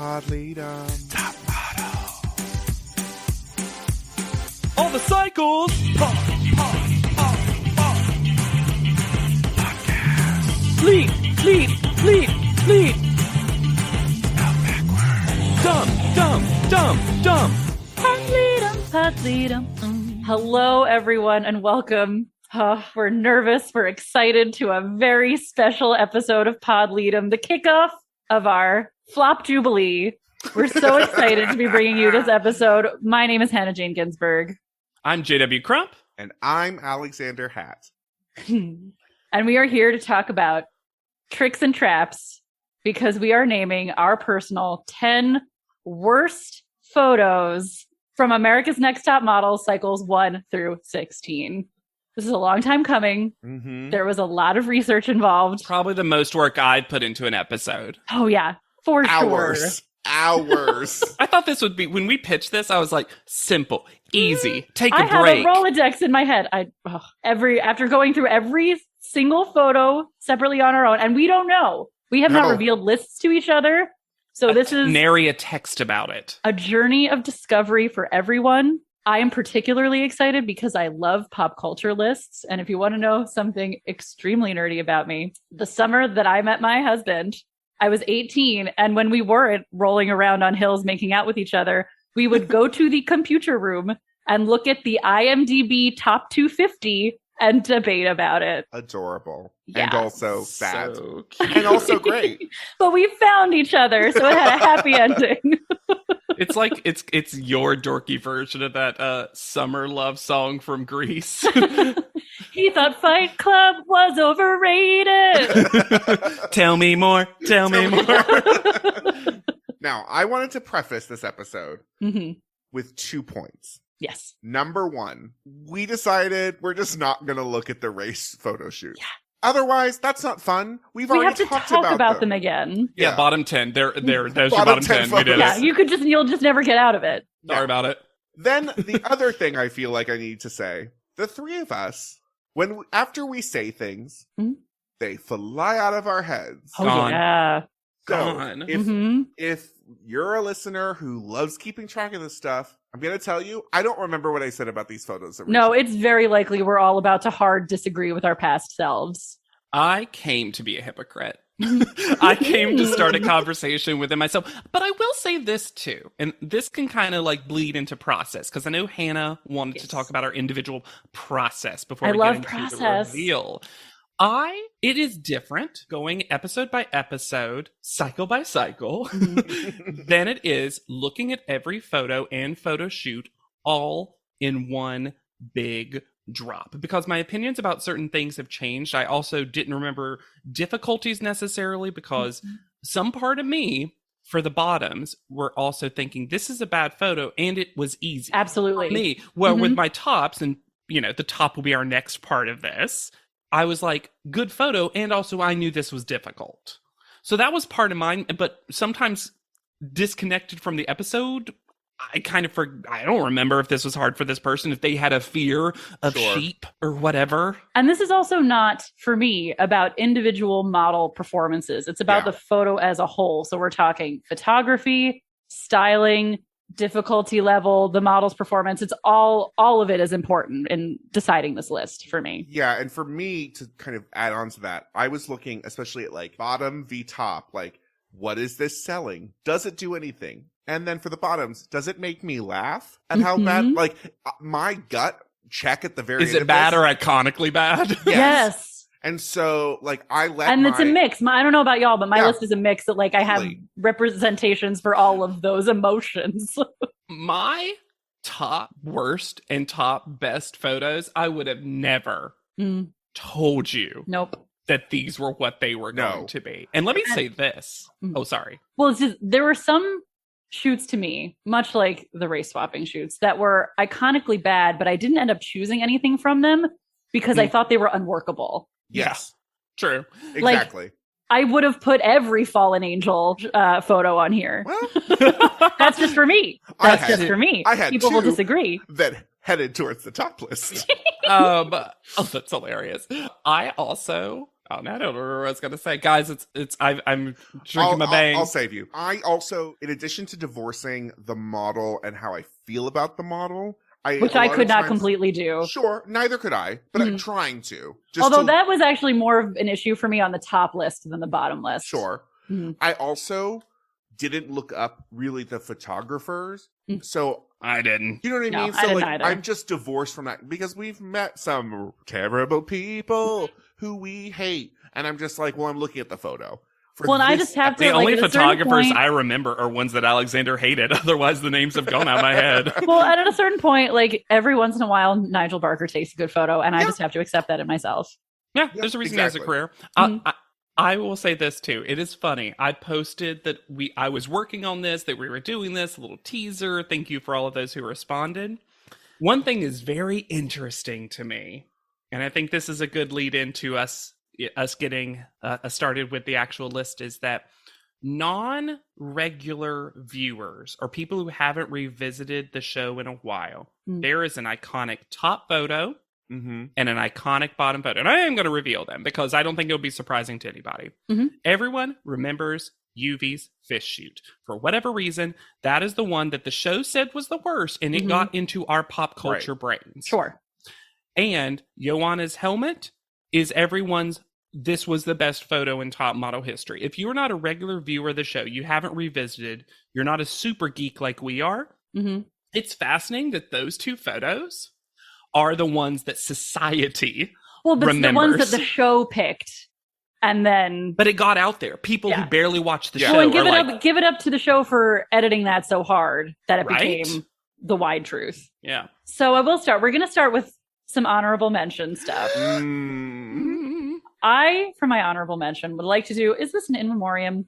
Pod LEDOM. Top model. All the cycles. Podcast. Fleet. Spelled backwards. Dumb. Pod LEDOM. Hello, everyone, and welcome. We're nervous. We're excited to a very special episode of Pod LEDOM, the kickoff of our Flop Jubilee. We're so excited to be bringing you this episode. My name is Hannah Jane Ginsburg. I'm JW Crump. And I'm Alexander Hatt. And we are here to talk about tricks and traps because we are naming our personal 10 worst photos from America's Next Top Model cycles 1 through 16. This is a long time coming. Mm-hmm. There was a lot of research involved. Probably the most work I'd put into an episode. Oh, yeah, for sure. Hours. I thought this would be, when we pitched this, I was like, simple, easy, take a I break. have a Rolodex in my head. After going through every single photo separately on our own, and we don't know. We have not revealed lists to each other. So this is nary a text about it. A journey of discovery for everyone. I am particularly excited because I love pop culture lists. And if you want to know something extremely nerdy about me, the summer that I met my husband, I was 18. And when we weren't rolling around on hills making out with each other, we would go to the computer room and look at the IMDb top 250 and debate about it. Adorable. Yeah. And also sad. So cute. And also great. But we found each other, so it had a happy ending. It's like it's your dorky version of that summer love song from Greece. He thought Fight Club was overrated. Tell me more. Now, I wanted to preface this episode with 2 points. Yes. Number one, we decided we're just not going to look at the race photo shoot. Yeah. Otherwise, that's not fun. We have already to talked talk about them. them again. Yeah, bottom 10. There's your Bottom bottom 10 10. We did Yeah, it. you'll just never get out of it. Sorry about it. Then the other thing I feel like I need to say, the three of us, after we say things, they fly out of our heads. Oh, Gone. yeah. So Gone. if you're a listener who loves keeping track of this stuff, I'm going to tell you, I don't remember what I said about these photos originally. No, it's very likely we're all about to hard disagree with our past selves. I came to be a hypocrite. I came to start a conversation within myself. But I will say this too, and this can kind of like bleed into process, because I know Hannah wanted to talk about our individual process before we get into the reveal. It is different going episode by episode, cycle by cycle, than it is looking at every photo and photo shoot all in one big drop, because my opinions about certain things have changed. I also didn't remember difficulties necessarily, because some part of me for the bottoms were also thinking this is a bad photo, and it was easy. Absolutely. For me, well, with my tops, and the top will be our next part of this, I was like, good photo, and also I knew this was difficult. So that was part of mine, but sometimes disconnected from the episode, I don't remember if this was hard for this person, if they had a fear of sheep or whatever. And this is also not, for me, about individual model performances. It's about the photo as a whole. So we're talking photography, styling, difficulty level, the model's performance. It's all of it is important in deciding this list for me. Yeah, and for me to kind of add on to that, I was looking especially at like bottom v top, like what is this selling? Does it do anything? And then for the bottoms, does it make me laugh? And how bad, like my gut check at the very end Is it bad this, or iconically bad? Yes. And so, like, it's a mix. I don't know about y'all, but my list is a mix that, like, I have representations for all of those emotions. My top worst and top best photos, I would have never told you. Nope. That these were what they were going to be. And let me say this. Oh, sorry. Well, it's just, there were some shoots to me, much like the race swapping shoots, that were iconically bad, but I didn't end up choosing anything from them because I thought they were unworkable. Yes. Yeah, true. Exactly. Like, I would have put every fallen angel photo on here. Well, that's just for me. That's just for me. I had people will disagree. That headed towards the top list. That's hilarious. I also Oh, no, I don't remember what I was going to say. Guys, I'm drinking my bang. I'll save you. I also, in addition to divorcing the model and how I feel about the model, which I could not completely do. Sure, neither could I, but I'm trying to. Although that was actually more of an issue for me on the top list than the bottom list. Sure. I also didn't look up really the photographers. So I didn't. You know what I mean? So like I'm just divorced from that because we've met some terrible people who we hate. And I'm just like, well, I'm looking at the photo. And I just have to. The only photographers I remember are ones that Alexander hated. Otherwise, the names have gone out of my head. Well, and at a certain point, like every once in a while, Nigel Barker takes a good photo, and I just have to accept that in myself. Yeah, there's a reason he has a career. I will say this too. It is funny. I posted that I was working on this, that we were doing this, a little teaser. Thank you for all of those who responded. One thing is very interesting to me, and I think this is a good lead into us getting started with the actual list, is that non-regular viewers or people who haven't revisited the show in a while, there is an iconic top photo and an iconic bottom photo. And I am going to reveal them because I don't think it'll be surprising to anybody. Everyone remembers UV's fish shoot. For whatever reason, that is the one that the show said was the worst, and it got into our pop culture brains. Sure. And Joanna's helmet is this was the best photo in top model history. If you are not a regular viewer of the show, you haven't revisited, you're not a super geek like we are, it's fascinating that those two photos are the ones that society remembers. The ones that the show picked. And then... But it got out there. People who barely watched the show and give it up to the show for editing that so hard that it became the wide truth. Yeah. So I will start. We're going to start with some honorable mention stuff. I, for my honorable mention, would like to do, is this an in memoriam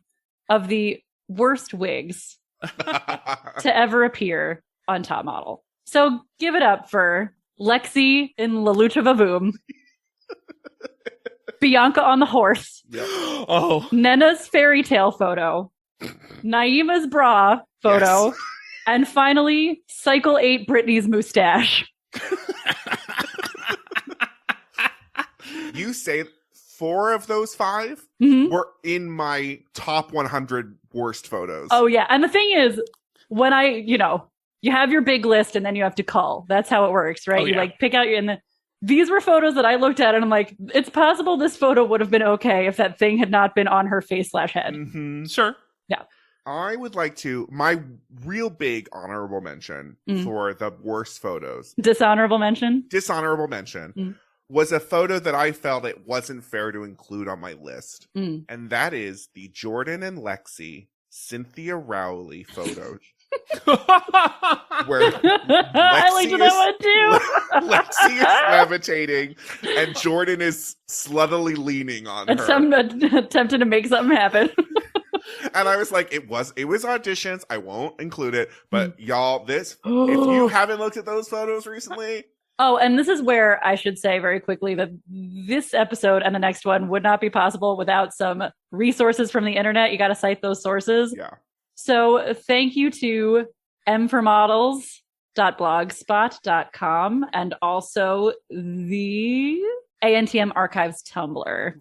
of the worst wigs to ever appear on Top Model? So give it up for Lexi in La Lucha Vavoom, Bianca on the horse, Nena's fairy tale photo, Naima's bra photo, and finally, Cycle 8 Britney's mustache. You say 4 of those 5 were in my top 100 worst photos. Oh, yeah. And the thing is, when you have your big list and then you have to cull. That's how it works, right? You pick out these were photos that I looked at and I'm like, it's possible this photo would have been okay if that thing had not been on her face/head. Sure. Yeah. I would like to, my real big honorable mention for the worst photos. Dishonorable mention? Dishonorable mention was a photo that I felt it wasn't fair to include on my list. And that is the Jordan and Lexi Cynthia Rowley photo. Where I liked that one too. Lexi is levitating and Jordan is sluttily leaning on her. Attempting to make something happen. And I was like, it was auditions. I won't include it, but y'all, if you haven't looked at those photos recently. Oh, and this is where I should say very quickly that this episode and the next one would not be possible without some resources from the internet. You got to cite those sources. Yeah. So thank you to mformodels.blogspot.com and also the ANTM Archives Tumblr.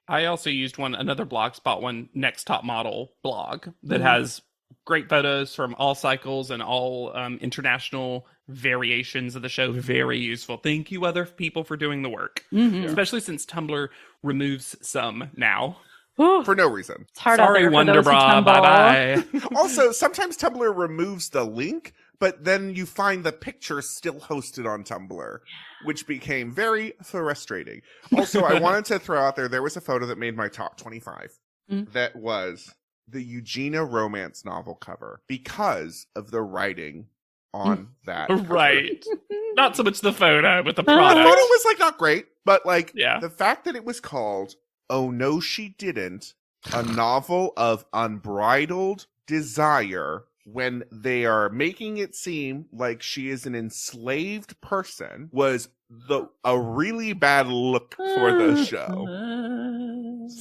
I also used another Blogspot one, Next Top Model blog, that has great photos from all cycles and all international variations of the show. Very useful. Thank you, other people, for doing the work, especially since Tumblr removes some now. For no reason. It's hard Sorry, out there Wonder Bra. Bye-bye. Also, sometimes Tumblr removes the link, but then you find the picture still hosted on Tumblr, which became very frustrating. Also, I wanted to throw out there was a photo that made my top 25 that was the Eugenia romance novel cover because of the writing on that cover. Right. Not so much the photo, but the product. The photo was not great, but the fact that it was called Oh No She Didn't, a novel of unbridled desire, when they are making it seem like she is an enslaved person, was a really bad look for the show.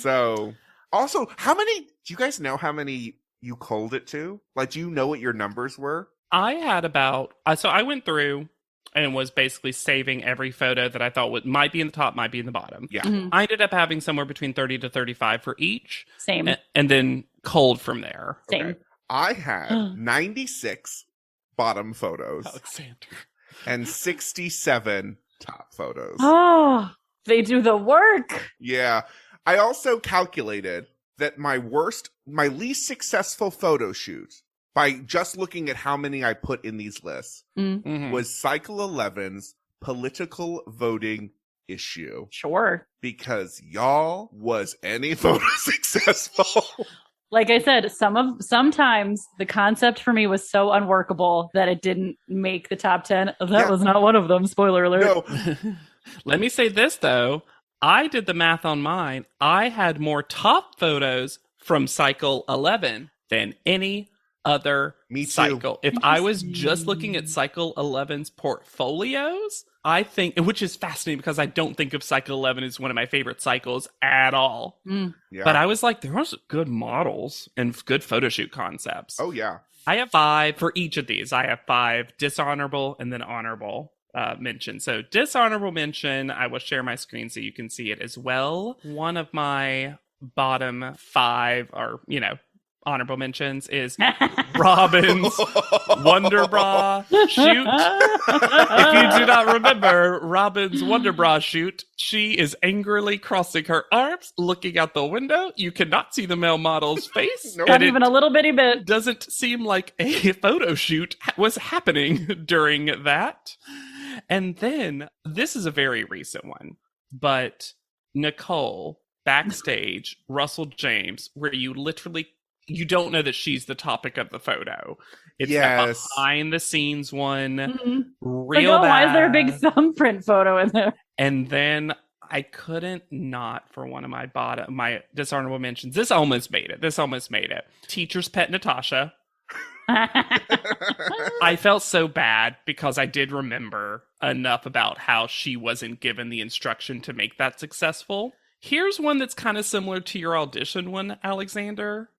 So, also, do you guys know how many you culled it to? Do you know what your numbers were? I had I went through and was basically saving every photo that I thought might be in the top, might be in the bottom. Yeah. Mhm. I ended up having somewhere between 30 to 35 for each, Same. and then culled from there. Same. Okay. I had 96 bottom photos Alexander. and 67 top photos. Oh, they do the work. Yeah. I also calculated that my least successful photo shoot, by just looking at how many I put in these lists, Mhm. was Cycle 11's political voting issue. Sure. Because y'all, was any photo successful? Like I said, sometimes the concept for me was so unworkable that it didn't make the top 10. That was not one of them. Spoiler alert. No. Let me say this, though. I did the math on mine. I had more top photos from Cycle 11 than any other Me too. cycle. If I was just looking at Cycle 11's portfolios, I think, which is fascinating because I don't think of Cycle 11 as one of my favorite cycles at all. Yeah. But I was like, there was good models and good photo shoot concepts. Oh, yeah. I have 5 for each of these. I have 5 dishonorable and then honorable mention. So dishonorable mention, I will share my screen so you can see it as well. One of my bottom 5 or, honorable mentions is Robin's Wonder Bra shoot. If you do not remember Robin's Wonder Bra shoot, she is angrily crossing her arms, looking out the window. You cannot see the male model's face. Nope. Not and even a little bitty bit. doesn't seem like a photo shoot was happening during that. And then, this is a very recent one, but Nicole, backstage, Russell James, where you don't know that she's the topic of the photo. It's that Yes. behind the scenes one. Mhm. Real Like, why is there a bad. big thumbprint photo in there? And then I couldn't not for one of my dishonorable mentions. This almost made it. Teacher's pet Natasha. I felt so bad because I did remember enough about how she wasn't given the instruction to make that successful. Here's one that's kind of similar to your audition one, Alexander,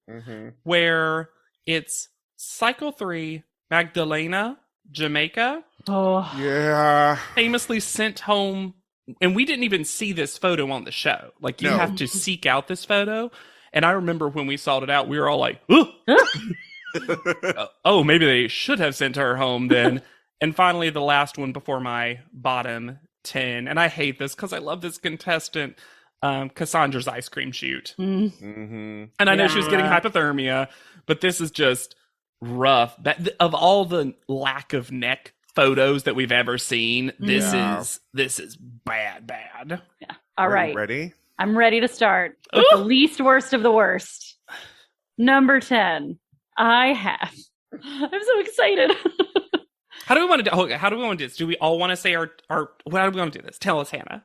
where it's Cycle 3, Magdalena, Jamaica, Oh, Yeah. famously sent home. And we didn't even see this photo on the show. Like, you No. have to seek out this photo. And I remember when we saw it out, we were all like, "Ugh." Oh, maybe they should have sent her home then. And finally, the last one before my bottom 10. And I hate this because I love this contestant, Cassandra's ice cream shoot. Mm-hmm. And I know she was getting Yeah. hypothermia, but this is just rough. Of all the lack of neck photos that we've ever seen, this Yeah. is bad. all Are you right. ready? I'm ready to start with the least worst of the worst. Number 10. I'm so excited. How do we want to do? How do we want to do this? Do we all want to say our? How do we want to do this? Tell us, Hannah.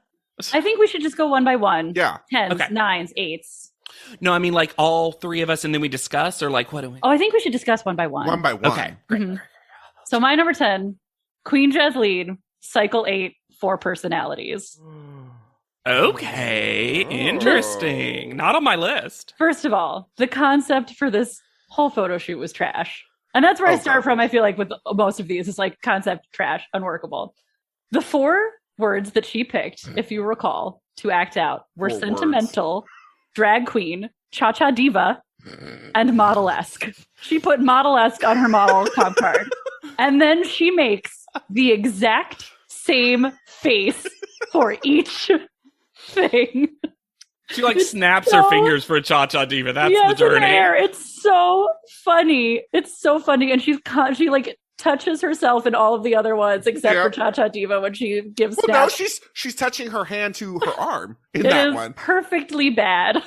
I think we should just go one by one. Yeah. 10s, Okay. 9s, 8s. No, I mean like all 3 of us, and then we discuss, or like what do we? Oh, I think we should discuss one by one. One by one. Okay. Mhm. So my number 10, Queen Jasleen, Cycle 8, 4 personalities. Okay, Oh. interesting. Not on my list. First of all, the concept for this whole photo shoot was trash. And that's where I start from, I feel like, with most of these. It's like concept, trash, unworkable. The 4 words that she picked, if you recall, to act out were 4 sentimental, drag queen, cha-cha diva, and model-esque. She put model-esque on her model comp card. And then she makes the exact same face for each thing. She like It's snaps so- her fingers for a cha-cha diva. That's Yes, the journey. in there. It's so funny. It's so funny. And she like touches herself in all of the other ones except for Yep. Cha-Cha Diva when she gives Well, no, snaps. she's touching her hand to her arm in It that is one. perfectly bad.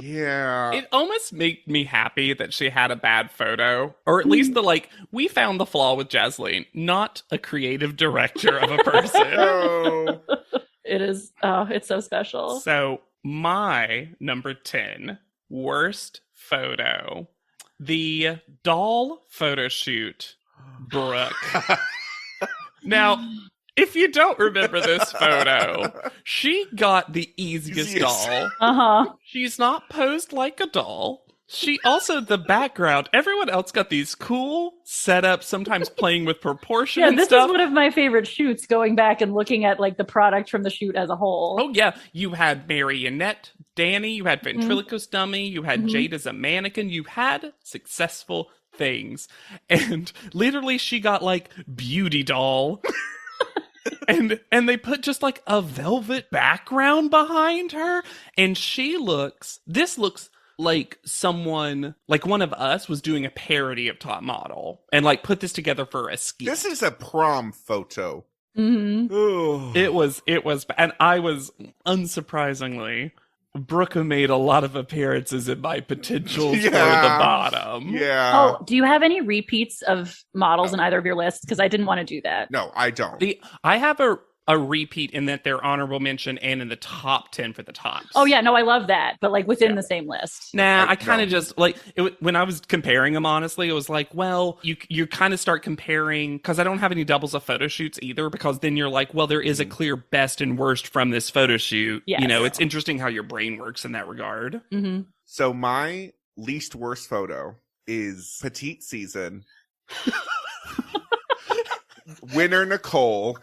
Yeah. It almost made me happy that she had a bad photo, or at least we found the flaw with Jasleen, not a creative director of a person. Oh. It is. Oh, it's so special. So my number 10 worst photo, the doll photo shoot, Brooke. Now, if you don't remember this photo, she got the easiest Easiest. doll. Uh-huh. She's not posed like a doll. She also, the background, everyone else got these cool setups, sometimes playing with proportion and this stuff. is one of my favorite shoots, going back and looking at like the product from the shoot as a whole. Oh, yeah. You had Marionette, Danny, you had Ventriloquist Dummy, you had Jade as a mannequin, you had successful things. And literally she got like Beauty Doll. and they put just like a velvet background behind her. And this looks like someone, like one of us was doing a parody of Top Model and like put this together for a ski. This is a prom photo. Mm-hmm. It was, and I was, unsurprisingly, Brooke made a lot of appearances in my potentials for the bottom. Yeah. Oh, do you have any repeats of models in either of your lists? Because I didn't want to do that. No, I don't. I have a repeat in that they're honorable mention and in the top 10 for the tops. Oh, yeah. No, I love that. But like within the same list. Nah, I kind of just like when I was comparing them, honestly, it was like, well, you kind of start comparing because I don't have any doubles of photo shoots either, because then you're like, well, there is a clear best and worst from this photo shoot. Yes. You know, it's interesting how your brain works in that regard. Mm-hmm. So my least worst photo is Petite Season. Winner Nicole.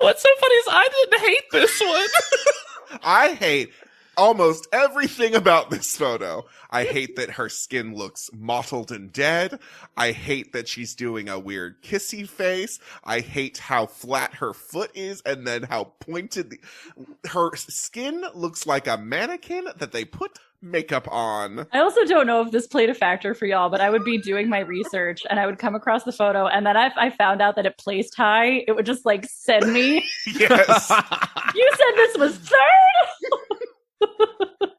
What's so funny is I didn't hate this one. I hate almost everything about this photo. I hate that her skin looks mottled and dead. I hate that she's doing a weird kissy face. I hate how flat her foot is and then how pointed her skin looks like a mannequin that they put makeup on. I also don't know if this played a factor for y'all, but I would be doing my research and I would come across the photo, and then I found out that it placed high. It would just like send me. Yes. You said this was third?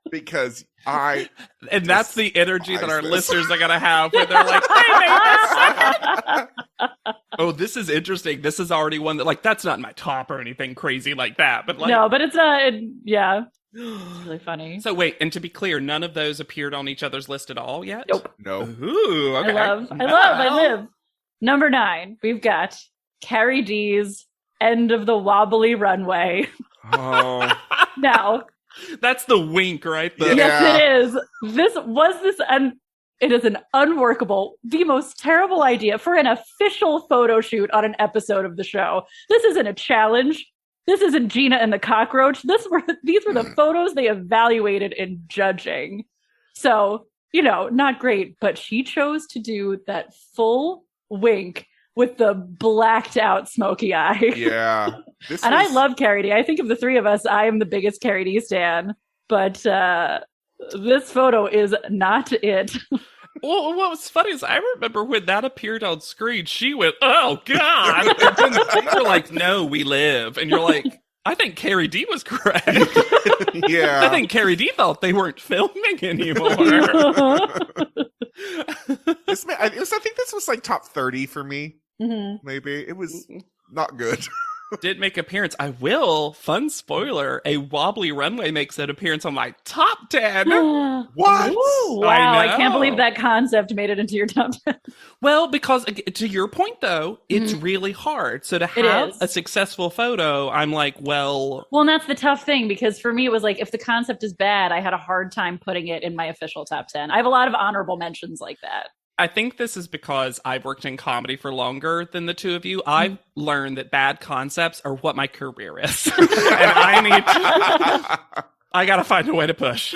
Because and that's the energy that our listeners are gonna have when they're like, I made this. Oh, this is interesting. This is already one that, like, that's not my top or anything crazy like that, but like, no, but it's not. Yeah, it's really funny. So wait, and to be clear, none of those appeared on each other's list at all yet? Nope. No. Ooh, okay. I live. Number 9, we've got Carrie D's End of the Wobbly Runway. Oh. Now, that's the wink, right? Yes, it is. And it is an unworkable, the most terrible idea for an official photo shoot on an episode of the show. This isn't a challenge. This isn't Gina and the Cockroach. These were the photos they evaluated in judging. So, not great, but she chose to do that full wink with the blacked out smoky eye. Yeah. I love Carrie D. I think of the three of us, I am the biggest Carrie D stan. But this photo is not it. Well, what was funny is I remember when that appeared on screen, she went, "Oh God!" And then you're like, "No, we live," and you're like, "I think Carrie D was correct." Yeah, I think Carrie D thought they weren't filming anymore. I think this was like top 30 for me. Mm-hmm. Maybe it was not good. Did make appearance. I will. Fun spoiler: a wobbly runway makes an appearance on my top 10. What? Ooh, wow! I can't believe that concept made it into your top 10. Well, because to your point, though, it's really hard. So to have a successful photo, I'm like, well, and that's the tough thing, because for me, it was like, if the concept is bad, I had a hard time putting it in my official top 10. I have a lot of honorable mentions like that. I think this is because I've worked in comedy for longer than the two of you. I've learned that bad concepts are what my career is. And I gotta find a way to push.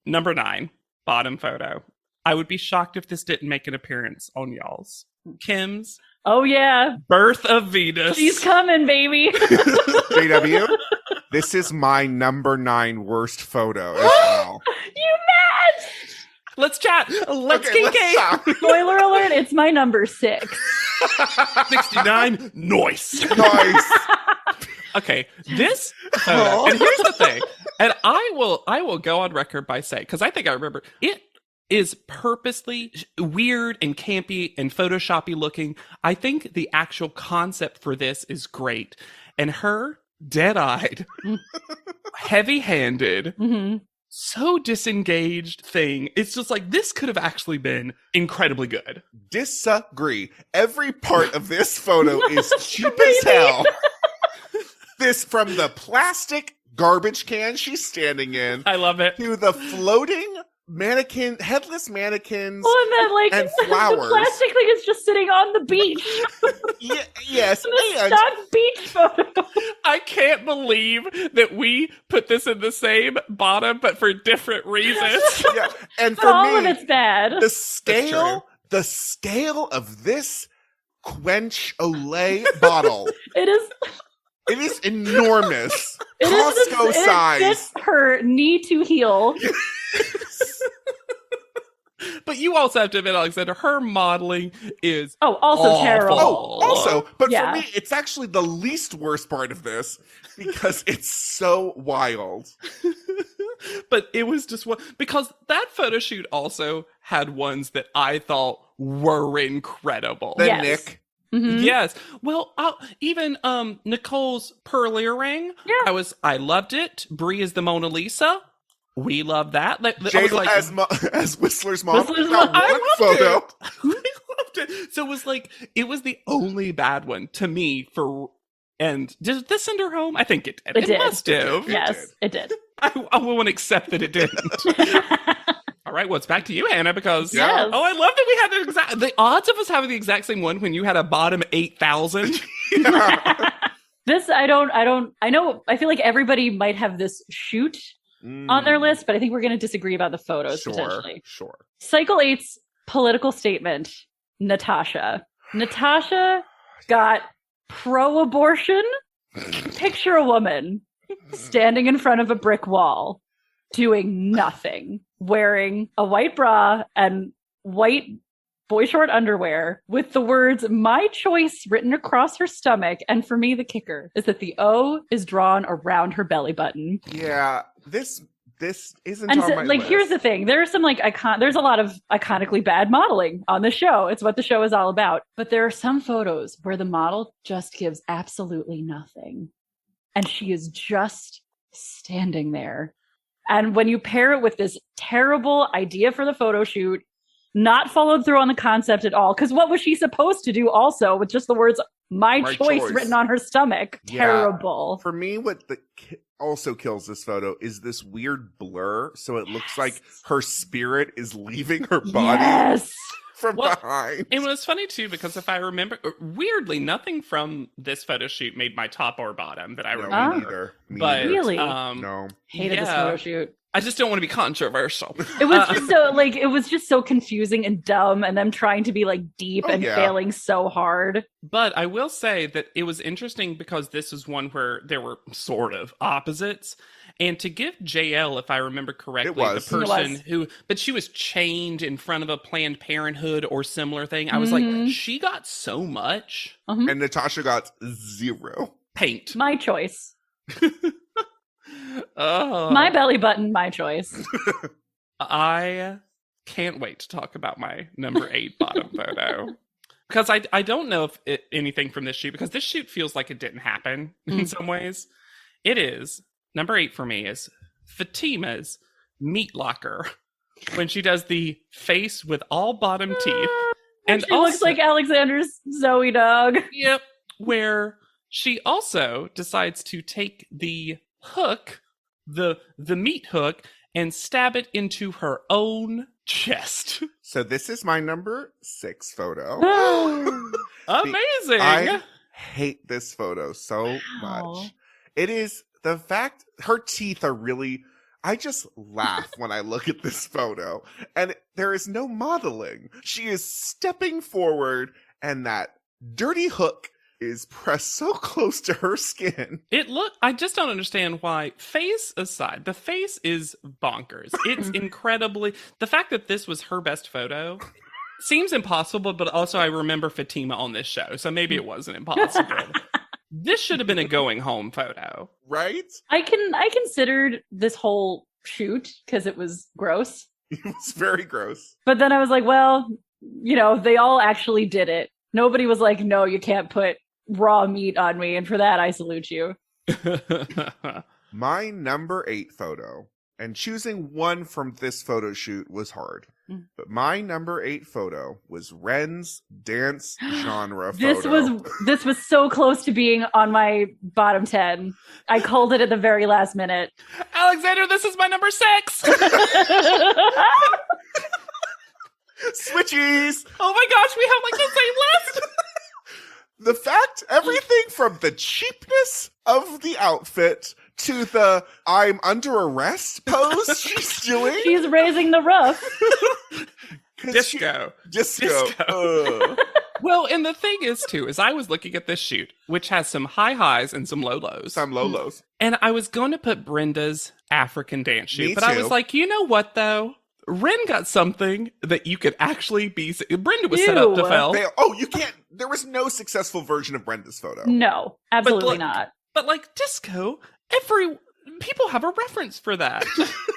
Number 9, bottom photo. I would be shocked if this didn't make an appearance on y'all's. Kim's. Oh, yeah. Birth of Venus. She's coming, baby. JW, this is my number 9 worst photo as well. You matched! Let's chat. Let's talk. Spoiler alert, it's my number 6. 69. Nice. Okay, this photo, and here's the thing, and I will go on record by saying, because I think I remember, it is purposely weird and campy and photoshoppy looking. I think the actual concept for this is great, and her dead-eyed, heavy-handed, so disengaged thing. It's just like, this could have actually been incredibly good. Disagree. Every part of this photo is cheap as hell. This, from the plastic garbage can she's standing in, I love it. to the floating headless mannequins, Well, and then like and flowers. the plastic thing is just sitting on the beach. Yes, The and stock beach photo. I can't believe that we put this in the same bottom, but for different reasons. yeah, and But for all of me, it's bad. the scale of this Quench Olay bottle, It is. it is enormous. It is Costco it size. fits her knee to heel. But you also have to admit, Alexander, her modeling is Oh, also awful. terrible. Oh, also, but Yeah. for me, it's actually the least worst part of this because it's so wild. But it was just one, because that photo shoot also had ones that I thought were incredible. Then Yes. Nick, Mhm. Yes. Well, even Nicole's pearl earring. Yeah. I loved it. Brie is the Mona Lisa. We love that. I was Jayla like, as Whistler's mom. Whistler's Not mom. I one loved photo. it. I loved it. So it was the only bad one to me and did this send her home? I think it did. It did. Must have. Yes, it did. I won't accept that it didn't. All right, well, it's back to you, Hannah, because Yes. oh, I love that we had the odds of us having the exact same one when you had a bottom 8,000. This I know I feel like everybody might have this shoot on their list, but I think we're going to disagree about the photos potentially. Sure. Cycle 8's political statement, Natasha. Natasha got pro-abortion. Picture a woman standing in front of a brick wall, doing nothing, wearing a white bra and white boy short underwear with the words "my choice" written across her stomach. And for me, the kicker is that the O is drawn around her belly button. Yeah, this isn't And on so, my like, list. here's the thing: there's some there's a lot of iconically bad modeling on the show. It's what the show is all about. But there are some photos where the model just gives absolutely nothing, and she is just standing there. And when you pair it with this terrible idea for the photo shoot, not followed through on the concept at all, because what was she supposed to do also with just the words "my choice" written on her stomach? Yeah. Terrible. For me, what also kills this photo is this weird blur, so it looks like her spirit is leaving her body Yes. from Well, behind. It was funny too, because if I remember, weirdly, nothing from this photo shoot made my top or bottom that I No, remember. me neither. Me But neither. Really? No. Hated this yeah. photo shoot. I just don't want to be controversial. It was just it was just so confusing and dumb, and them trying to be like deep Oh, and yeah. failing so hard. But I will say that it was interesting because this is one where there were sort of opposites. And to give JL, if I remember correctly, It was. the It person was. who, but she was chained in front of a Planned Parenthood or similar thing. I was like, Mhm. she got so much And Natasha got 0. paint. My choice. Oh, My belly button, my choice. I can't wait to talk about my number 8 bottom photo. Because I don't know if anything from this shoot, because this shoot feels like it didn't happen in some ways. It is. Number 8 for me is Fatima's meat locker when she does the face with all bottom teeth. And she looks like Alexander's Zoe dog. Yep. Where she also decides to take the hook, the meat hook, and stab it into her own chest. So this is my number 6 photo. Amazing. I hate this photo so Wow. much. It is the fact her teeth are really. I just laugh when I look at this photo, and there is no modeling. She is stepping forward, and that dirty hook is pressed so close to her skin. I just don't understand why, face aside, the face is bonkers. It's incredibly, the fact that this was her best photo seems impossible, but also I remember Fatima on this show, so maybe it wasn't impossible. This should have been a going home photo. Right? I considered this whole shoot because it was gross. It was very gross. But then I was like, well, they all actually did it. Nobody was like, no, you can't put raw meat on me. And for that, I salute you. My number 8 photo, and choosing one from this photo shoot was hard. But my number 8 photo was Ren's dance genre photo. This was so close to being on my bottom 10. I called it at the very last minute. Alexander, this is my number 6. Switchies! Oh my gosh, we have like the same list. The fact, everything from the cheapness of the outfit to the I'm under arrest pose she's doing. She's raising the roof. Disco. Well, and the thing is, too, is I was looking at this shoot, which has some high highs and some low lows. Some low lows. And I was going to put Brenda's African dance shoot, Me but I too. was like, you know what, though? Ren got something that you could actually be. Brenda was set up to fail. Oh, you can't. There was no successful version of Brenda's photo. No, absolutely But not. But like disco, people have a reference for that.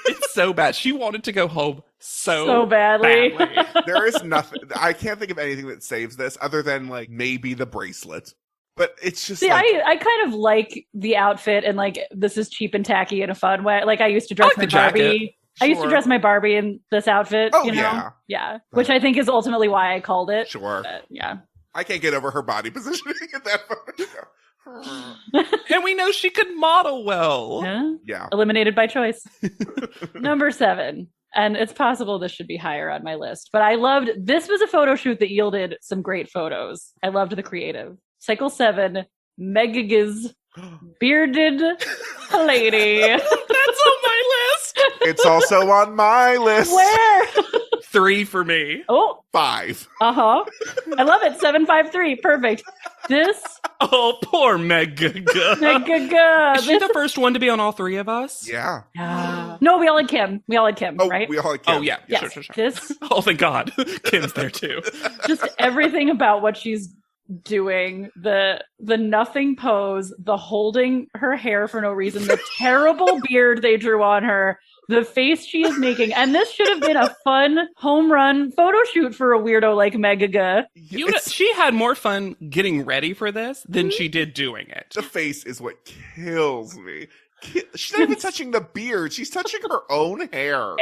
It's so bad. She wanted to go home so badly. There is nothing. I can't think of anything that saves this other than like maybe the bracelet. But it's just See, like, I kind of like the outfit and like this is cheap and tacky in a fun way. Like I used to dress my the jacket. Barbie. I used to Sure. dress my Barbie in this outfit. Oh, you know? yeah. Yeah. Which I think is ultimately why I called it. Sure. But, yeah. I can't get over her body positioning in that photo. And we know she could model well. Yeah. Yeah. Eliminated by choice. Number 7. And it's possible this should be higher on my list. But this was a photo shoot that yielded some great photos. I loved the creative. Cycle 7, Megagiz bearded lady. That's on my list. It's also on my list. Where? 3 for me. Oh, 5. I love it. 753. Perfect. This Oh, poor Megaga. Is she the first one to be on all 3 of us? Yeah. No, we all had Kim. Oh, right? we all had Oh, Kim. yeah. Yes. Sure. This, Oh, thank God. Kim's there too. just everything about what she's doing, the nothing pose, the holding her hair for no reason, the terrible beard they drew on her, the face she is making, and this should have been a fun home run photo shoot for a weirdo like Megaga. She had more fun getting ready for this than she did doing it. The face is what kills me. She's not even touching the beard. She's touching her own hair.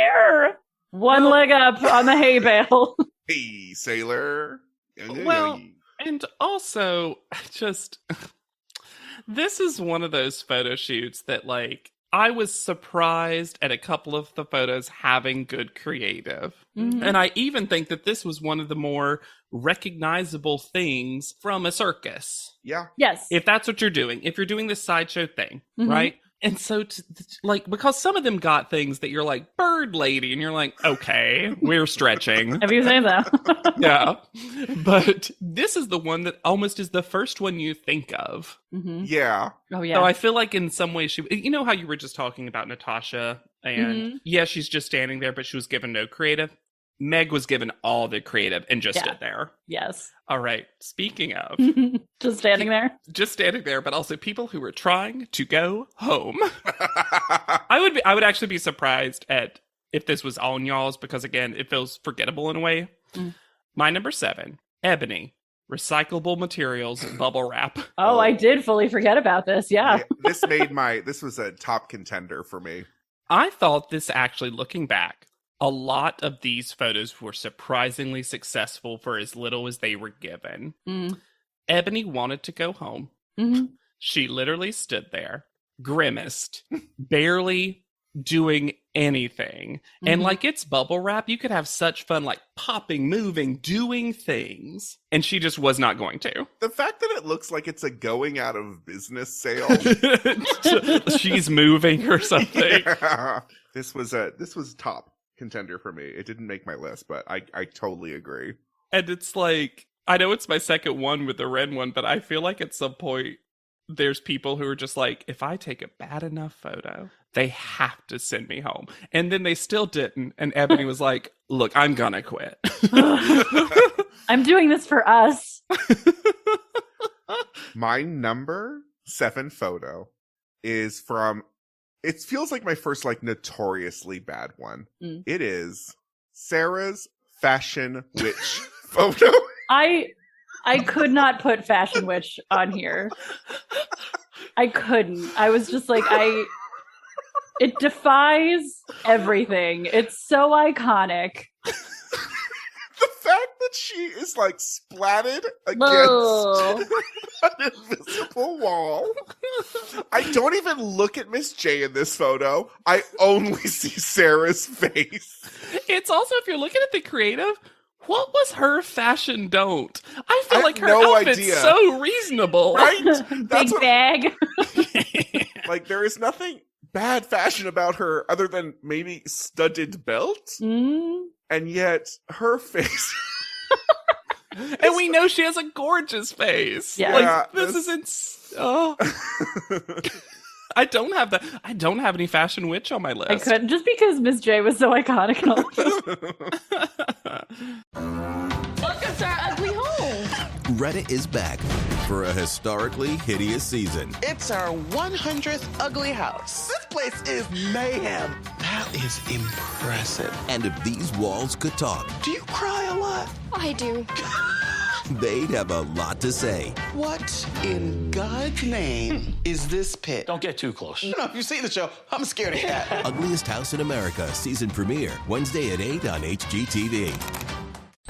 One leg up on the hay bale. Hey, sailor. Well, and also, this is one of those photo shoots that, like, I was surprised at a couple of the photos having good creative. Mm-hmm. And I even think that this was one of the more recognizable things from a circus. Yeah. Yes. If that's what you're doing, if you're doing this sideshow thing, Mhm. right? And so, like, because some of them got things that you're like, bird lady, and you're like, okay, we're stretching. Have you seen that? Yeah. But this is the one that almost is the first one you think of. Mm-hmm. Yeah. Oh, yeah. So I feel like in some ways you know how you were just talking about Natasha, and yeah, she's just standing there, but she was given no creative. Meg was given all the creative and just stood there. Yes. All right. Speaking of just standing there. Just standing there, but also people who were trying to go home. I would actually be surprised at if this was on y'all's, because again, it feels forgettable in a way. My number 7, Ebony, recyclable materials, bubble wrap. Oh, I did fully forget about this. Yeah. This was a top contender for me. I thought this actually, looking back, a lot of these photos were surprisingly successful for as little as they were given. Ebony wanted to go home. Mm-hmm. She literally stood there, grimaced, barely doing anything. And like, it's bubble wrap. You could have such fun, like popping, moving, doing things. And she just was not going to. The fact that it looks like it's a going out of business sale. She's moving or something. Yeah. This was top contender for me. It didn't make my list, but I totally agree. And it's like, I know it's my second one with the Ren one, but I feel like at some point there's people who are just like, if I take a bad enough photo, they have to send me home. And then they still didn't. And Ebony was like, look, I'm gonna quit. I'm doing this for us. My number 7 photo is from, it feels like my first like notoriously bad one. It is Sarah's fashion witch photo. I could not put fashion witch on here. I couldn't. I was just like, it defies everything. It's so iconic. that she is like splatted Whoa. against an invisible wall. I don't even look at Miss J in this photo. I only see Sarah's face. It's also, if you're looking at the creative, what was her fashion don't? I feel I like have her no outfit's idea. so reasonable. Right? Big bag. Like, there is nothing bad fashion about her other than maybe studded belt. And yet, her face... And we know she has a gorgeous face. Yeah. Like, this isn't... Oh. I don't have that. I don't have any fashion witch on my list. I couldn't, just because Miss J was so iconic. Welcome to our ugly home. Reddit is back for a historically hideous season. It's our 100th ugly house. This place is mayhem. That is impressive. And if these walls could talk, Do you cry a lot? I do. they'd have a lot to say. What in God's name is this pit? Don't get too close. You know, if you see the show, I'm scared of cat. Ugliest House in America season premiere Wednesday at 8 on HGTV.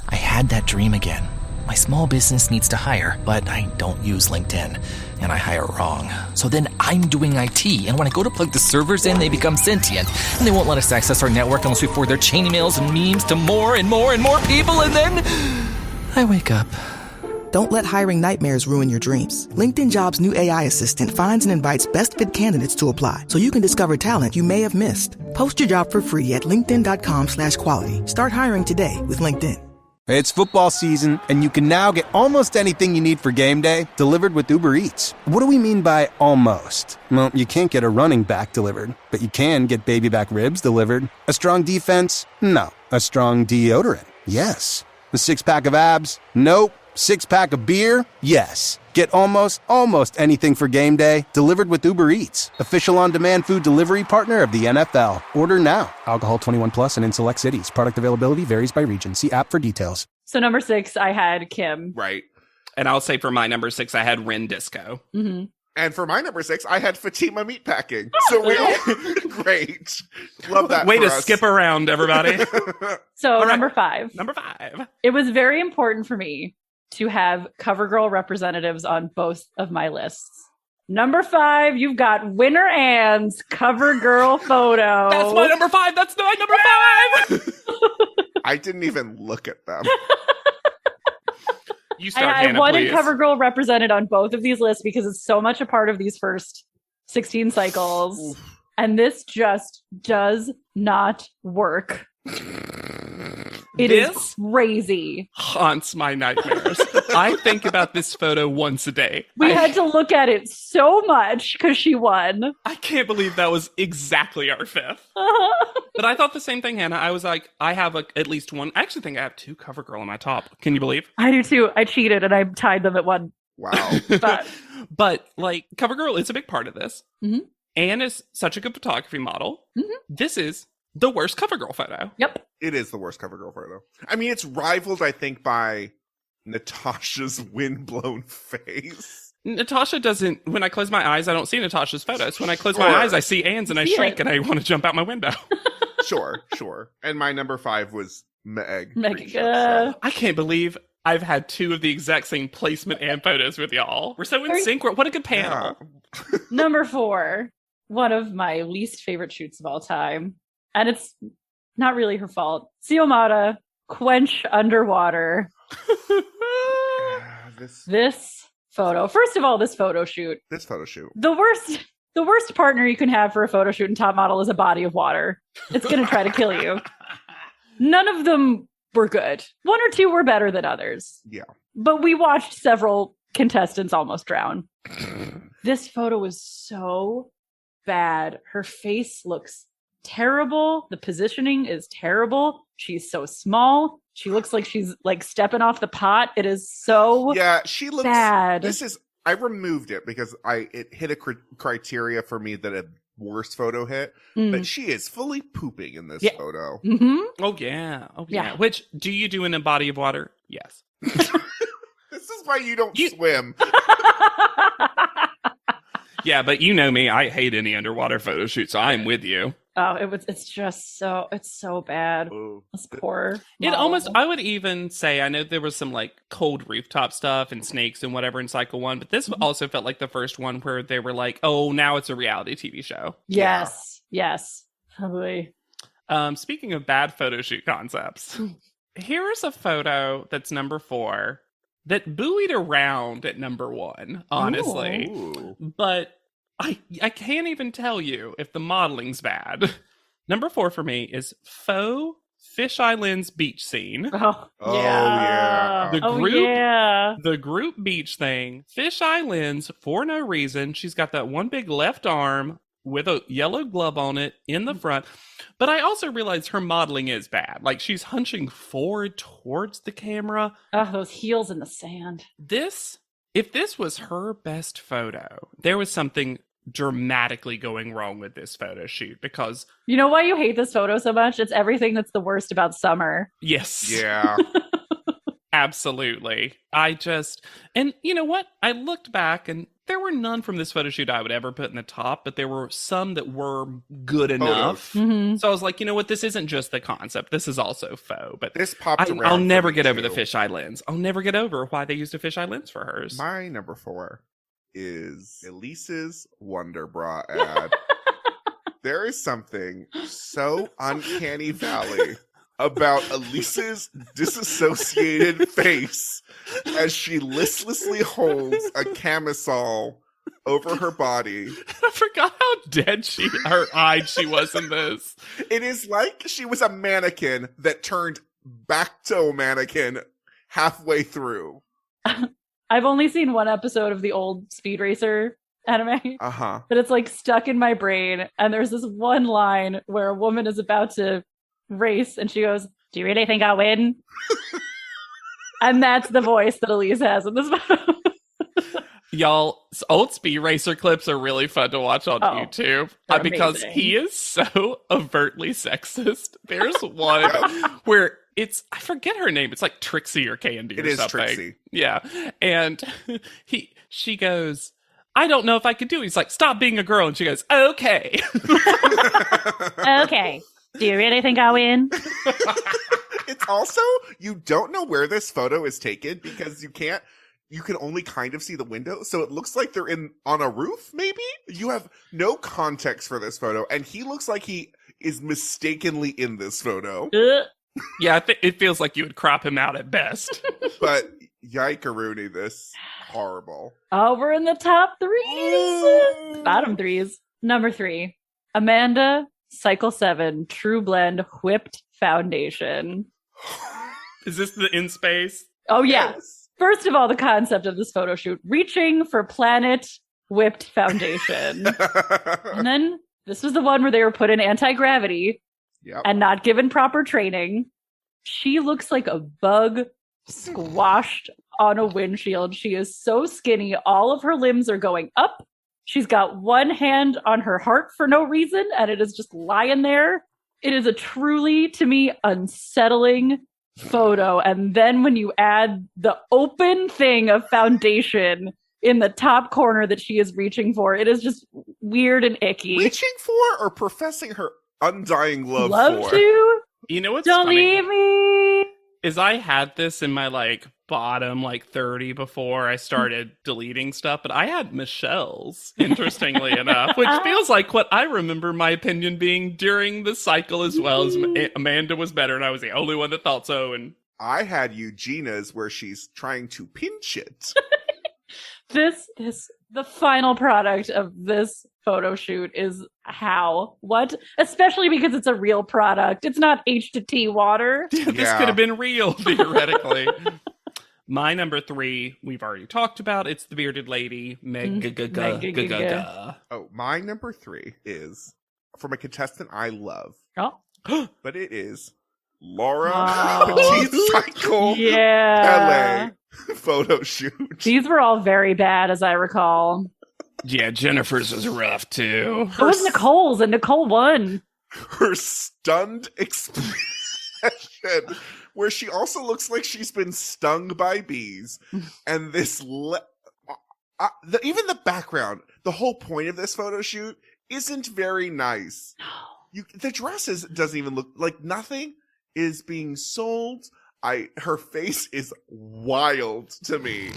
I had that dream again. My small business needs to hire, but I don't use LinkedIn. And I hire wrong. So then I'm doing IT, and when I go to plug the servers in, they become sentient. And they won't let us access our network unless we forward their chain emails and memes to more and more and more people, and then I wake up. Don't let hiring nightmares ruin your dreams. LinkedIn Jobs' new AI assistant finds and invites best fit candidates to apply, so you can discover talent you may have missed. Post your job for free at linkedin.com/quality. Start hiring today with LinkedIn. It's football season, and you can now get almost anything you need for game day delivered with Uber Eats. What do we mean by almost? Well, you can't get a running back delivered, but you can get baby back ribs delivered. A strong defense? No. A strong deodorant? Yes. A six-pack of abs? Nope. Six-pack of beer? Yes. Get almost anything for game day delivered with Uber Eats, official on-demand food delivery partner of the NFL. Order now. Alcohol 21 plus and in select cities. Product availability varies by region. See app for details. So number 6, I had Kim. Right. And I'll say for my number 6, I had Ren Disco. Mm-hmm. And for my number 6, I had Fatima Meatpacking. So we great. Love that. Way for to us. skip around, everybody. So right. number 5. Number 5. It was very important for me to have CoverGirl representatives on both of my lists. Number 5, you've got Winter Anne's CoverGirl photo. That's my number 5. That's my number 5. I didn't even look at them. You start, I Hannah, wanted please. CoverGirl represented on both of these lists because it's so much a part of these first 16 cycles. Oof. And this just does not work. It is This crazy. haunts my nightmares. I think about this photo once a day. We had to look at it so much because she won. I can't believe that was exactly our 5th. But I thought the same thing, Hannah. I was like, I have at least one. I actually think I have 2 CoverGirl in my top. Can you believe? I do too. I cheated and I tied them at one. Wow. But like, CoverGirl is a big part of this. Mhm. Anne is such a good photography model. Mhm. This is the worst CoverGirl photo. Yep. It is the worst CoverGirl photo. I mean, it's rivaled, I think, by Natasha's windblown face. Natasha doesn't, when I close my eyes, I don't see Natasha's photos. When I close my Sure. eyes, I see Anne's and I See shrink it. and I want to jump out my window. Sure. And my number 5 was Meg. Meg, Pretty sure, so. I can't believe I've had 2 of the exact same placement and photos with y'all. We're so in Are you- sync. What a good panel. Yeah. Number 4, one of my least favorite shoots of all time. And it's not really her fault. Xiomara, Quench Underwater. This photo. First of all, this photo shoot. This photo shoot. The worst partner you can have for a photo shoot in Top Model is a body of water. It's going to try to kill you. None of them were good. 1 or 2 were better than others. Yeah. But we watched several contestants almost drown. This photo was so bad. Her face looks terrible. The positioning is terrible. She's so small. She looks like she's like stepping off the pot. It is so Yeah, she looks bad. I removed it because it hit a criteria for me that a worst photo hit, but she is fully pooping in this photo. Mm-hmm. Oh, yeah. Oh, Yeah. yeah. Which, do you do in a body of water? Yes. This is why you don't swim. Yeah, but you know me, I hate any underwater photo shoot, so I'm with you. Oh, it's so bad. Ooh. This poor It model. almost, I would even say, I know there was some like cold rooftop stuff and snakes and whatever in cycle 1, but this also felt like the first one where they were like, oh, now it's a reality TV show. Yes. Probably. Speaking of bad photo shoot concepts, here's a photo that's number 4 that buoyed around at number 1, honestly. Ooh. But I can't even tell you if the modeling's bad. Number 4 for me is faux fisheye lens beach scene. Oh, yeah. The group beach thing. Fisheye lens for no reason. She's got that one big left arm with a yellow glove on it in the front. But I also realize her modeling is bad. Like, she's hunching forward towards the camera. Oh, those heels in the sand. If this was her best photo, there was something dramatically going wrong with this photo shoot, because You know why you hate this photo so much? It's everything that's the worst about summer. yes, Yeah. absolutely. And you know what? I looked back and there were none from this photo shoot I would ever put in the top, but there were some that were good enough. Mm-hmm. So I was like, you know what? This isn't just the concept. This is also faux. But This popped around. I'll never for me, get over the too. fisheye lens. I'll never get over why they used a fisheye lens for hers. My number 4 is Elise's Wonder Bra ad. There is something so uncanny valley about Elise's disassociated face as she listlessly holds a camisole over her body. I forgot how dead her eyed she was in this. It is like she was a mannequin that turned back to a mannequin halfway through. I've only seen one episode of the old Speed Racer anime, Uh-huh. but it's like stuck in my brain. And there's this one line where a woman is about to race and she goes, "Do you really think I'll win?" And that's the voice that Elise has in this photo. Y'all, old Speed Racer clips are really fun to watch on YouTube they're because amazing. he is so overtly sexist. There's one where I forget her name. It's like Trixie or Candy It or is something. Trixie. Yeah. And she goes, "I don't know if I could do it." He's like, "Stop being a girl." And she goes, "Okay." Okay. Do you really think I'll win? It's also, you don't know where this photo is taken because you can only kind of see the window. So it looks like they're on a roof, maybe? You have no context for this photo. And he looks like he is mistakenly in this photo. Yeah, it feels like you would crop him out at best. But yike-a-rooney, this horrible. Oh, we're in the top 3s. Bottom 3s. Number 3. Amanda, Cycle 7, True Blend Whipped Foundation. Is this the in space? Oh, yeah. Yes. First of all, the concept of this photo shoot, reaching for planet whipped foundation. And then this was the one where they were put in anti-gravity Yep. and not given proper training. She looks like a bug squashed on a windshield. She is so skinny. All of her limbs are going up. She's got one hand on her heart for no reason, and it is just lying there. It is a truly, to me, unsettling photo. And then when you add the open thing of foundation in the top corner that she is reaching for, it is just weird and icky. Reaching for or professing her undying love for? to? You know what's Don't funny? leave me. Is I had this in my bottom 30 before I started deleting stuff, but I had Michelle's, interestingly enough, which feels like what I remember my opinion being during the cycle as well. As Amanda was better and I was the only one that thought so. And I had Eugenia's where she's trying to pinch it. The final product of this photo shoot is what? Especially because it's a real product. It's not H2T water. this Yeah. could have been real, theoretically. My number 3, we've already talked about. It's the bearded lady, Oh, my number 3 is from a contestant I love, Oh, but it is Laura Oh. Petit Cycle yeah. LA photo shoot. These were all very bad, as I recall. Yeah, Jennifer's was rough too. It was Nicole's, and Nicole won. Her stunned expression, where she also looks like she's been stung by bees, and this even the background, the whole point of this photo shoot isn't very nice. The dresses doesn't even look like nothing is being sold. Her face is wild to me.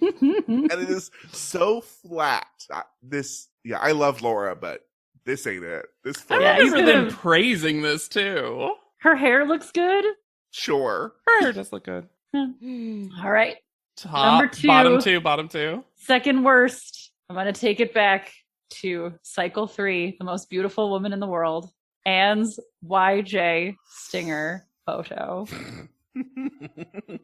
And it is so flat. I love Laura, but this ain't it. This photo. I remember them praising this too. Her hair looks good. Sure. Her hair does look good. All right. Top, Number 2. Bottom two. Second worst. I'm going to take it back to cycle 3, the most beautiful woman in the world, Anne's YJ Stinger photo.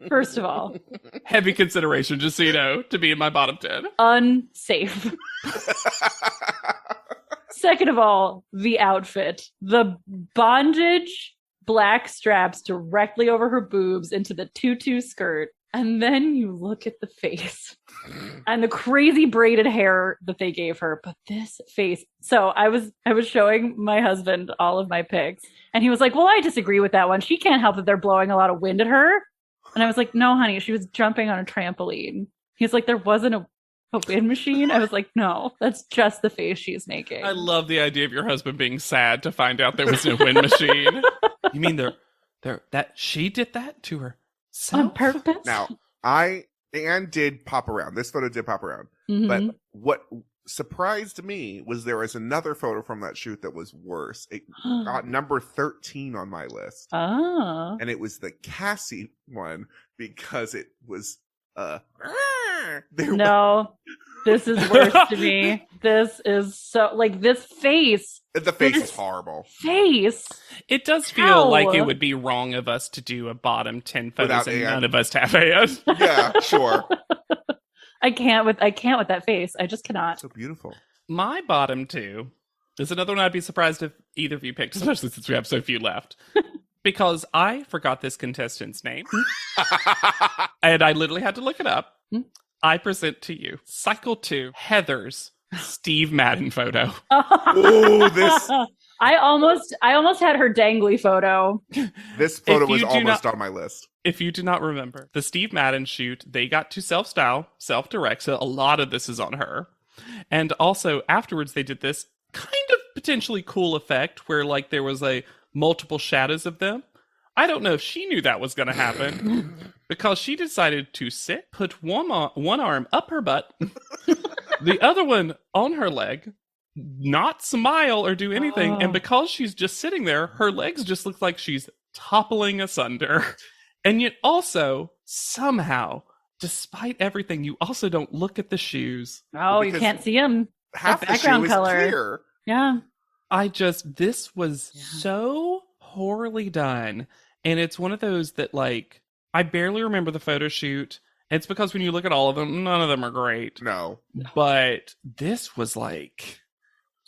First of all, heavy consideration, just so you know, to be in my bottom 10. Unsafe. Second of all, the outfit. The bondage black straps directly over her boobs into the tutu skirt. And then you look at the face and the crazy braided hair that they gave her. But this face. So I was showing my husband all of my pics, and he was like, well, I disagree with that one. She can't help that they're blowing a lot of wind at her. And I was like, no, honey, she was jumping on a trampoline. He's like, there wasn't a wind machine. I was like, no, that's just the face she's making. I love the idea of your husband being sad to find out there was no wind machine. You mean that she did that to her? On purpose? Now, Anne did pop around. This photo did pop around. Mm-hmm. But what surprised me was there was another photo from that shoot that was worse. It got number 13 on my list. Oh. And it was the Cassie one because it was this is worse to me. This is so this face. The face is horrible. Face. It does feel like it would be wrong of us to do a bottom 10 photos without and Anne. none of us to have Anne. Yeah, sure. I can't with that face. I just cannot. So beautiful. My bottom 2 is another one I'd be surprised if either of you picked, especially since we have so few left. Because I forgot this contestant's name. And I literally had to look it up. I present to you Cycle 2, Heather's Steve Madden photo. Oh, this. I almost had her dangly photo. This photo was almost on my list. If you do not remember, the Steve Madden shoot, they got to self-style, self-direct, so a lot of this is on her. And also, afterwards, they did this kind of potentially cool effect where, there was multiple shadows of them. I don't know if she knew that was going to happen because she decided to sit, put one arm up her butt, the other one on her leg, not smile or do anything. And because she's just sitting there, her legs just look like she's toppling asunder. And yet also, somehow, despite everything, you also don't look at the shoes. Oh, you can't see them. Half the background shoe color. is clear. Yeah. This was so poorly done. And it's one of those that, I barely remember the photo shoot. It's because when you look at all of them, none of them are great. No. But this was,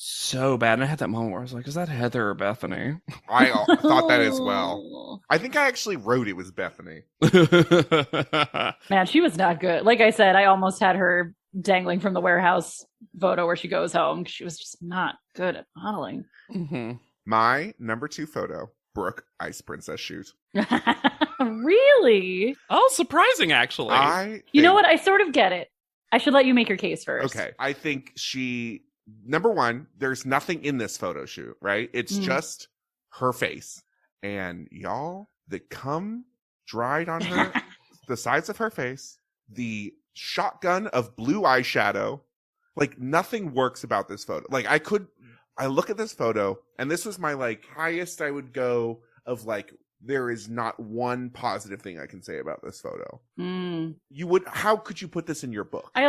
so bad. And I had that moment where I was like, is that Heather or Bethany? I thought that as well. I think I actually wrote it was Bethany. Man, she was not good. Like I said, I almost had her dangling from the warehouse photo where she goes home. She was just not good at modeling. Mm-hmm. My number 2 photo, Brooke Ice Princess shoot. Really? Oh, surprising, actually. You know what? I sort of get it. I should let you make your case first. Okay. I think number 1, there's nothing in this photo shoot, right? It's just her face. And y'all, the cum dried on her, the sides of her face, the shotgun of blue eyeshadow. Nothing works about this photo. I look at this photo, and this was my, highest I would go of, there is not one positive thing I can say about this photo. How could you put this in your book? I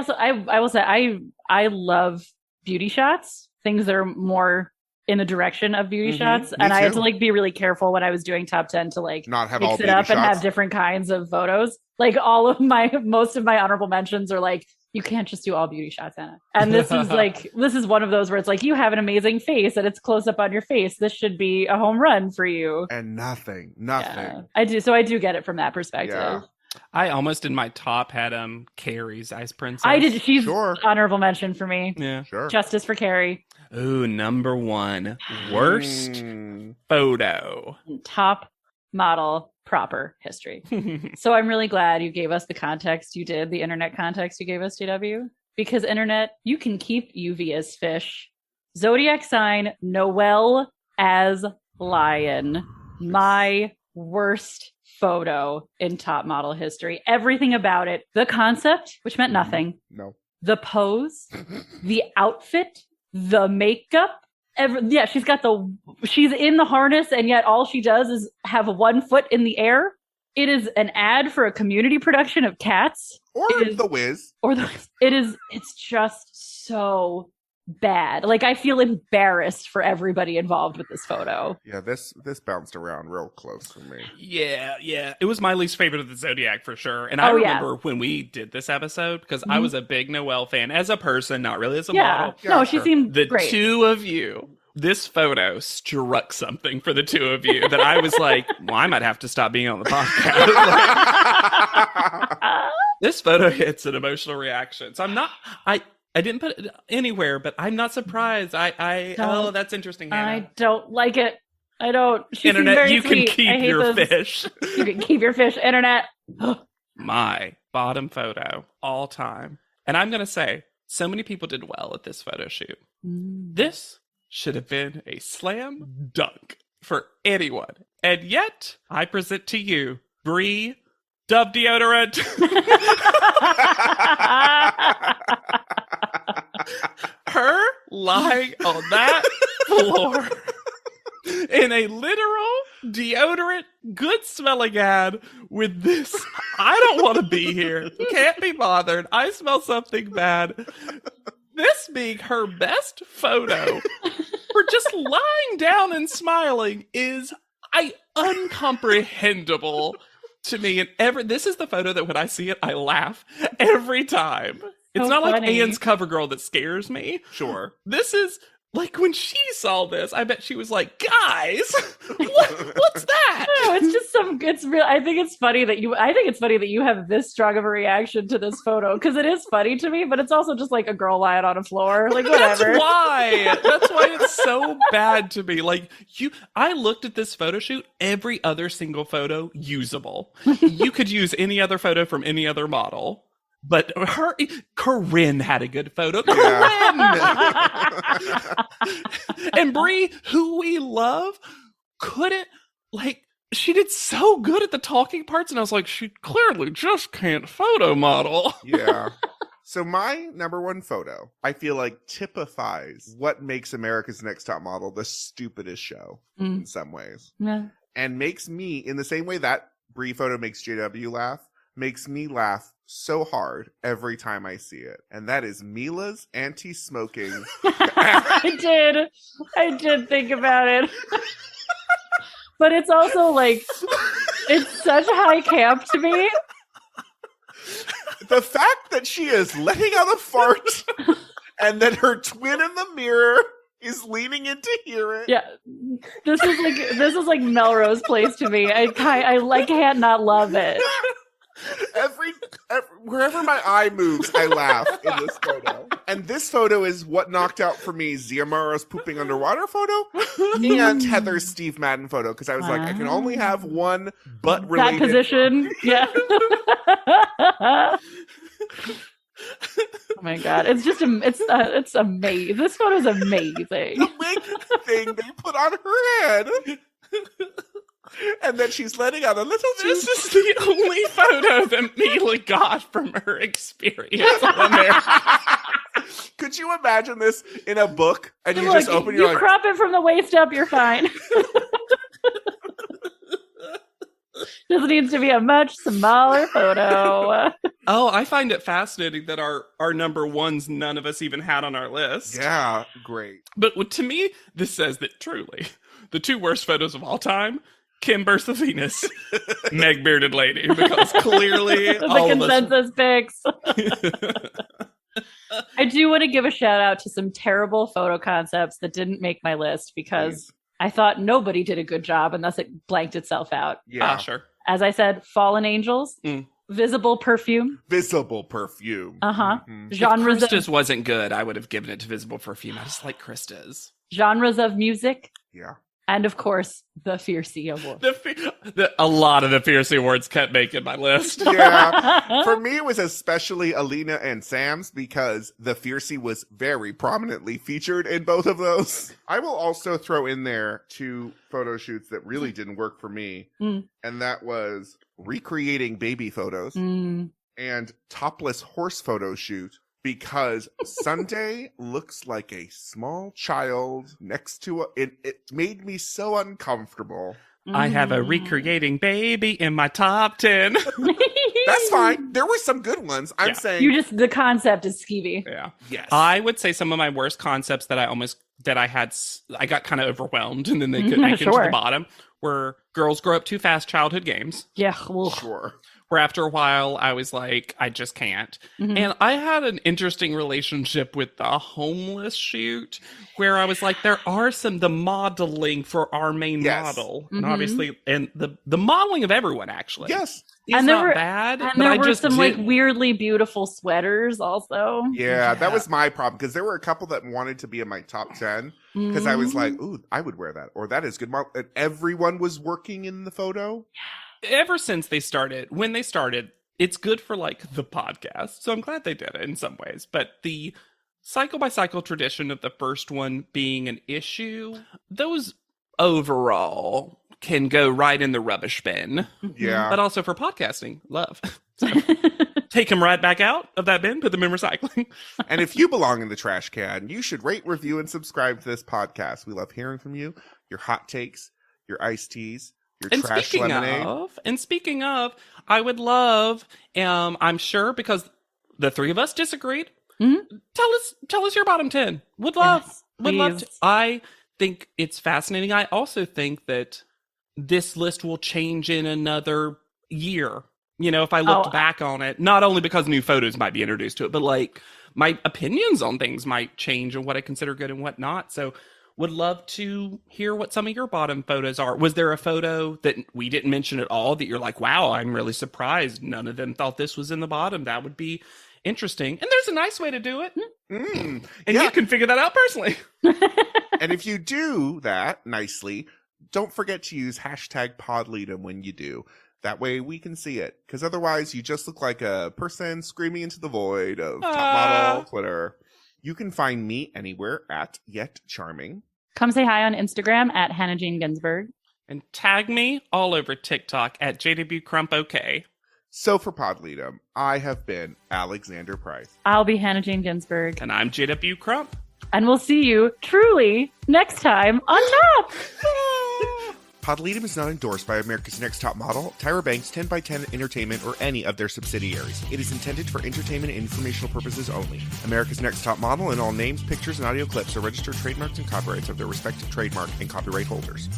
will say, I love beauty shots, things that are more in the direction of beauty shots. And I had to be really careful when I was doing top 10 to not have mix all it beauty up shots. And have different kinds of photos. Most of my honorable mentions are you can't just do all beauty shots, Anna. And this is this is one of those where it's you have an amazing face and it's close up on your face. This should be a home run for you. And nothing. Yeah, I do. So I do get it from that perspective. Yeah. I almost in my top had Carrie's Ice Princess. I did. She's Sure. honorable mention for me. Yeah. Sure. Justice for Carrie. Ooh, number 1. Worst photo. Top model proper history. So I'm really glad you gave us the context you did, the internet context you gave us, JW, because internet, you can keep UV as fish. Zodiac sign, Noelle as lion. My worst photo in top model history. Everything about it. The concept, which meant nothing. No. The pose, the outfit, the makeup. She's in the harness, and yet all she does is have one foot in the air. It is an ad for a community production of Cats. Or The Wiz. It's just so bad. Like, I feel embarrassed for everybody involved with this photo. Yeah, this bounced around real close for me. Yeah. It was my least favorite of the Zodiac for sure. And I remember when we did this episode, because I was a big Noelle fan as a person, not really as a model. No, she seemed the great. Two of you. This photo struck something for the two of you that I was like, well, I might have to stop being on the podcast. This photo hits an emotional reaction. So I didn't put it anywhere, but I'm not surprised. That's interesting, Hannah. I don't like it. I don't. Internet, you can keep your fish. You can keep your fish, internet. My bottom photo all time. And I'm going to say, so many people did well at this photo shoot. This should have been a slam dunk for anyone. And yet, I present to you Brie Dove deodorant. Her lying on that floor in a literal deodorant, good smelling ad with this. I don't want to be here. Can't be bothered. I smell something bad. This being her best photo for just lying down and smiling is uncomprehendable to me. And this is the photo that when I see it, I laugh every time. It's not funny. like Anne's cover girl that scares me. Sure. This is like when she saw this, I bet she was like, guys, what's that? No, it's just it's real. I think it's funny that you have this strong of a reaction to this photo, because it is funny to me, but it's also just like a girl lying on a floor. Like, whatever. That's why it's so bad to me. Like, I looked at this photo shoot, every other single photo usable. You could use any other photo from any other model. But Corinne had a good photo. Yeah. And Brie, who we love, she did so good at the talking parts, and I was like, she clearly just can't photo model. Yeah. So my number one photo, I feel like typifies what makes America's Next Top Model the stupidest show in some ways. Yeah. And makes me, in the same way that Brie photo makes JW laugh, makes me laugh so hard every time I see it. And that is Mila's anti-smoking. I did think about it. But it's also like, it's such high camp to me. The fact that she is letting out a fart and that her twin in the mirror is leaning in to hear it. Yeah. This is like Melrose Place to me. I can't not love it. Every wherever my eye moves, I laugh in this photo. And this photo is what knocked out for me Ziamara's pooping underwater photo and Heather's Steve Madden photo, because I was like, I can only have one butt related. That position, yeah. Oh my god, it's amazing. This photo is amazing. The wig thing they put on her head. And then she's letting out a little This is the only photo that Mila got from her experience on America. Could you imagine this in a book? And you just open your crop it from the waist up, you're fine. This needs to be a much smaller photo. Oh, I find it fascinating that our number ones none of us even had on our list. Yeah, great. But to me, this says that truly, the two worst photos of all time, Kim versus Venus, Meg Bearded Lady, because clearly the consensus picks. I do want to give a shout out to some terrible photo concepts that didn't make my list, because I thought nobody did a good job, and thus it blanked itself out. Yeah, sure. As I said, Fallen Angels, Visible Perfume. Visible Perfume. If Krista's wasn't good, I would have given it to Visible Perfume. I just like Krista's. Genres of music. Yeah. And of course, the Fiercey Award. A lot of the Fiercey Awards kept making my list. Yeah. For me, it was especially Alina and Sam's because the Fiercey was very prominently featured in both of those. I will also throw in there 2 photo shoots that really didn't work for me. And that was recreating baby photos and topless horse photo shoot. Because Sunday looks like a small child next to it made me so uncomfortable. I have a recreating baby in my top 10. That's fine. There were some good ones. I'm saying the concept is skeevy. Yeah. Yes. I would say some of my worst concepts that I got kind of overwhelmed and then they couldn't make it to the bottom were girls grow up too fast childhood games. Yeah. Sure. Where after a while, I was like, I just can't. And I had an interesting relationship with the homeless shoot, where I was like, there are the modeling for our main model. And obviously, and the modeling of everyone, actually. Yes. It's not bad. And there were some like weirdly beautiful sweaters also. Yeah, that was my problem, because there were a couple that wanted to be in my top 10, because I was like, ooh, I would wear that. Or that is good model. And everyone was working in the photo. Ever since when they started, it's good for like the podcast. So I'm glad they did it in some ways. But the cycle by cycle tradition of the first one being an issue, those overall can go right in the rubbish bin. Yeah. But also for podcasting, love. So take them right back out of that bin, put them in recycling. And if you belong in the trash can, you should rate, review, and subscribe to this podcast. We love hearing from you, your hot takes, your iced teas. And speaking of, I would love, I'm sure, because the 3 of us disagreed. Tell us your bottom 10. Would love to. I think it's fascinating. I also think that this list will change in another year. You know, if I looked back on it, not only because new photos might be introduced to it, but like my opinions on things might change and what I consider good and what not. So would love to hear what some of your bottom photos are. Was there a photo that we didn't mention at all that you're like, wow, I'm really surprised none of them thought this was in the bottom? That would be interesting. And there's a nice way to do it. And you can figure that out personally. And if you do that nicely, don't forget to use #PodLEDOM when you do. That way we can see it. Because otherwise you just look like a person screaming into the void of Top Model Twitter. You can find me anywhere at Yet Charming. Come say hi on Instagram at Hannah Jane Ginsburg. And tag me all over TikTok at JWCrumpOK. So for PodLEDOM, I have been Alexander Price. I'll be Hannah Jane Ginsburg. And I'm JW Crump. And we'll see you truly next time on top. PodLEDOM is not endorsed by America's Next Top Model, Tyra Banks, 10x10 Entertainment, or any of their subsidiaries. It is intended for entertainment and informational purposes only. America's Next Top Model and all names, pictures, and audio clips are registered trademarks and copyrights of their respective trademark and copyright holders.